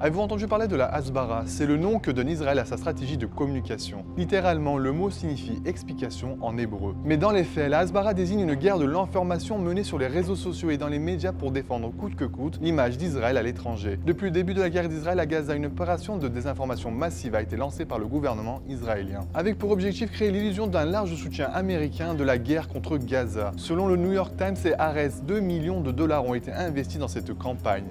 Avez-vous entendu parler de la Hasbara? C'est le nom que donne Israël à sa stratégie de communication. Littéralement, le mot signifie explication en hébreu. Mais dans les faits, la Hasbara désigne une guerre de l'information menée sur les réseaux sociaux et dans les médias pour défendre coûte que coûte l'image d'Israël à l'étranger. Depuis le début de la guerre d'Israël à Gaza, une opération de désinformation massive a été lancée par le gouvernement israélien, avec pour objectif créer l'illusion d'un large soutien américain de la guerre contre Gaza. Selon le New York Times et Haaretz, 2 millions de dollars ont été investis dans cette campagne.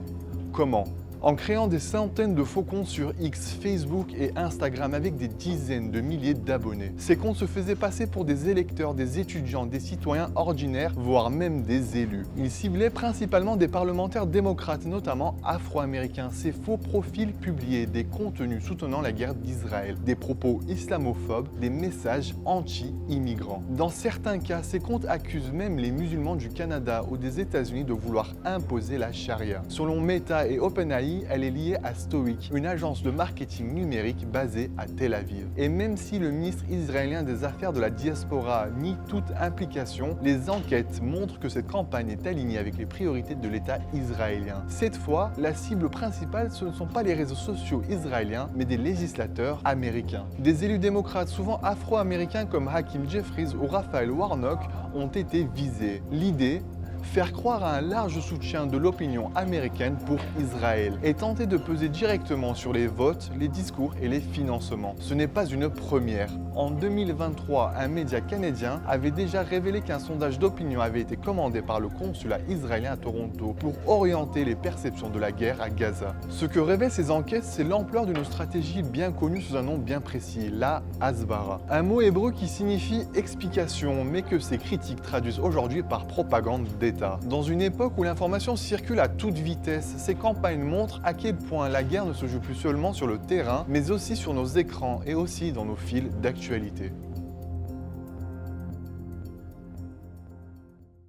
Comment? En créant des centaines de faux comptes sur X, Facebook et Instagram avec des dizaines de milliers d'abonnés. Ces comptes se faisaient passer pour des électeurs, des étudiants, des citoyens ordinaires, voire même des élus. Ils ciblaient principalement des parlementaires démocrates, notamment afro-américains. Ces faux profils publiaient des contenus soutenant la guerre d'Israël, des propos islamophobes, des messages anti-immigrants. Dans certains cas, ces comptes accusent même les musulmans du Canada ou des États-Unis de vouloir imposer la charia. Selon Meta et OpenAI, elle est liée à Stoic, une agence de marketing numérique basée à Tel Aviv. Et même si le ministre israélien des Affaires de la diaspora nie toute implication, les enquêtes montrent que cette campagne est alignée avec les priorités de l'État israélien. Cette fois, la cible principale, ce ne sont pas les réseaux sociaux israéliens, mais des législateurs américains. Des élus démocrates, souvent afro-américains comme Hakeem Jeffries ou Raphaël Warnock, ont été visés. L'idée, faire croire à un large soutien de l'opinion américaine pour Israël et tenter de peser directement sur les votes, les discours et les financements. Ce n'est pas une première. En 2023, un média canadien avait déjà révélé qu'un sondage d'opinion avait été commandé par le consulat israélien à Toronto pour orienter les perceptions de la guerre à Gaza. Ce que révèlent ces enquêtes, c'est l'ampleur d'une stratégie bien connue sous un nom bien précis, la Hasbara. Un mot hébreu qui signifie explication, mais que ces critiques traduisent aujourd'hui par propagande d'État. Dans une époque où l'information circule à toute vitesse, ces campagnes montrent à quel point la guerre ne se joue plus seulement sur le terrain, mais aussi sur nos écrans et aussi dans nos fils d'actualité.